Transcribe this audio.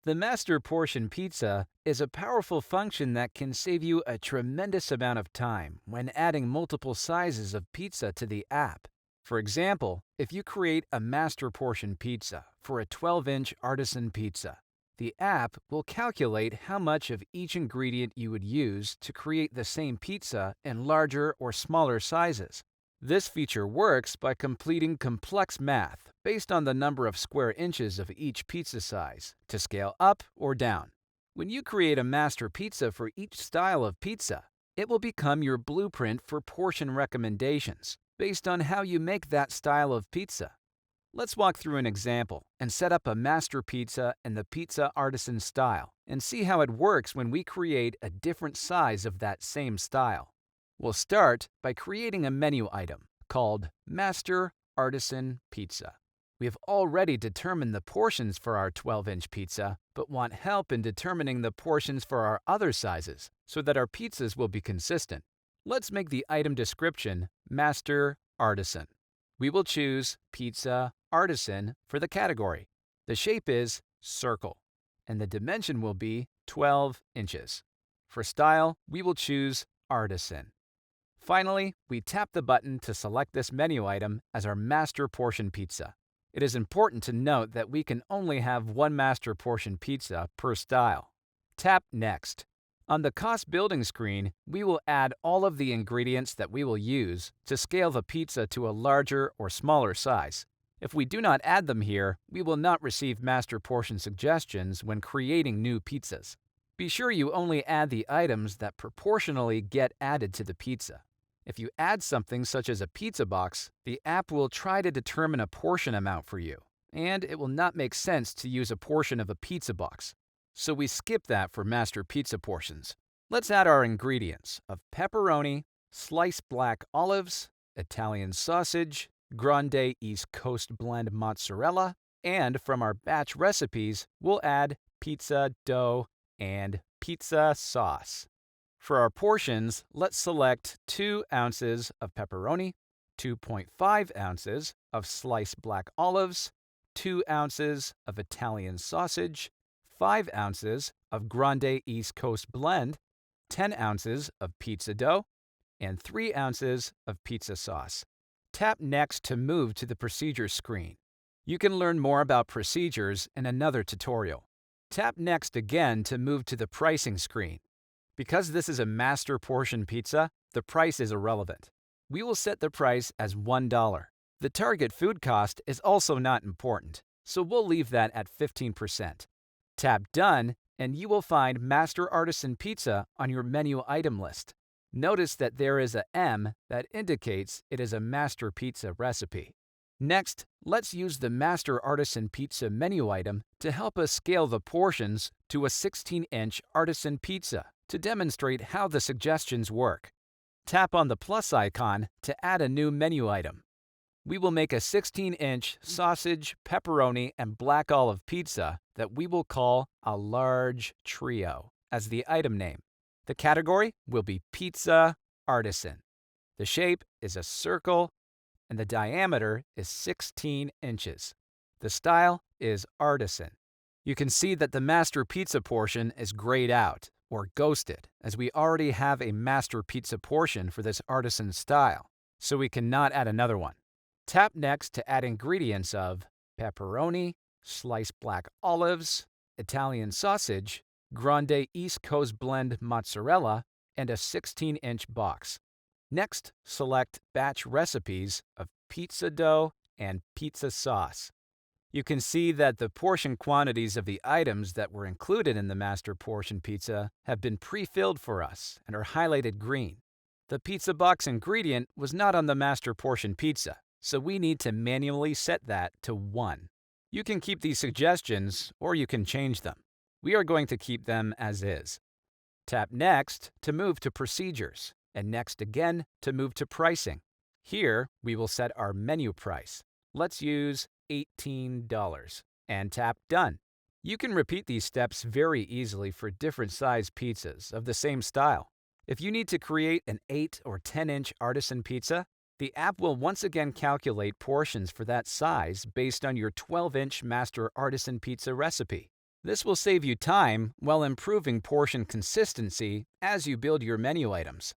The Master Portion Pizza is a powerful function that can save you a tremendous amount of time when adding multiple sizes of pizza to the app. For example, if you create a Master Portion Pizza for a 12-inch artisan pizza, the app will calculate how much of each ingredient you would use to create the same pizza in larger or smaller sizes. This feature works by completing complex math based on the number of square inches of each pizza size to scale up or down. When you create a master pizza for each style of pizza, it will become your blueprint for portion recommendations based on how you make that style of pizza. Let's walk through an example and set up a master pizza in the pizza artisan style and see how it works when we create a different size of that same style. We'll start by creating a menu item called Master Artisan Pizza. We have already determined the portions for our 12-inch pizza, but want help in determining the portions for our other sizes so that our pizzas will be consistent. Let's make the item description Master Artisan. We will choose Pizza Artisan for the category. The shape is circle, and the dimension will be 12 inches. For style, we will choose Artisan. Finally, we tap the button to select this menu item as our Master Portion Pizza. It is important to note that we can only have one Master Portion Pizza per style. Tap Next. On the cost building screen, we will add all of the ingredients that we will use to scale the pizza to a larger or smaller size. If we do not add them here, we will not receive master portion suggestions when creating new pizzas. Be sure you only add the items that proportionally get added to the pizza. If you add something such as a pizza box, the app will try to determine a portion amount for you, and it will not make sense to use a portion of a pizza box. So we skip that for master pizza portions. Let's add our ingredients of pepperoni, sliced black olives, Italian sausage, Grande East Coast blend mozzarella, and from our batch recipes, we'll add pizza dough and pizza sauce. For our portions, let's select 2 ounces of pepperoni, 2.5 ounces of sliced black olives, 2 ounces of Italian sausage, 5 ounces of Grande East Coast blend, 10 ounces of pizza dough, and 3 ounces of pizza sauce. Tap Next to move to the procedures screen. You can learn more about procedures in another tutorial. Tap Next again to move to the pricing screen. Because this is a master portion pizza, the price is irrelevant. We will set the price as $1. The target food cost is also not important, so we'll leave that at 15%. Tap Done, and you will find Master Artisan Pizza on your menu item list. Notice that there is a M that indicates it is a Master Pizza recipe. Next, let's use the Master Artisan Pizza menu item to help us scale the portions to a 16-inch artisan pizza to demonstrate how the suggestions work. Tap on the plus icon to add a new menu item. We will make a 16-inch sausage, pepperoni, and black olive pizza that we will call a large trio as the item name. The category will be Pizza Artisan. The shape is a circle, and the diameter is 16 inches. The style is artisan. You can see that the master pizza portion is grayed out or ghosted, as we already have a master pizza portion for this artisan style, so we cannot add another one. Tap Next to add ingredients of pepperoni, sliced black olives, Italian sausage, Grande East Coast blend mozzarella, and a 16-inch box. Next, select Batch Recipes of pizza dough and pizza sauce. You can see that the portion quantities of the items that were included in the Master Portion Pizza have been pre-filled for us and are highlighted green. The pizza box ingredient was not on the Master Portion Pizza, so we need to manually set that to 1. You can keep these suggestions or you can change them. We are going to keep them as is. Tap Next to move to Procedures, and Next again to move to Pricing. Here, we will set our menu price. Let's use $18 and tap Done. You can repeat these steps very easily for different size pizzas of the same style. If you need to create an 8 or 10-inch artisan pizza, the app will once again calculate portions for that size based on your 12-inch Master Artisan Pizza recipe. This will save you time while improving portion consistency as you build your menu items.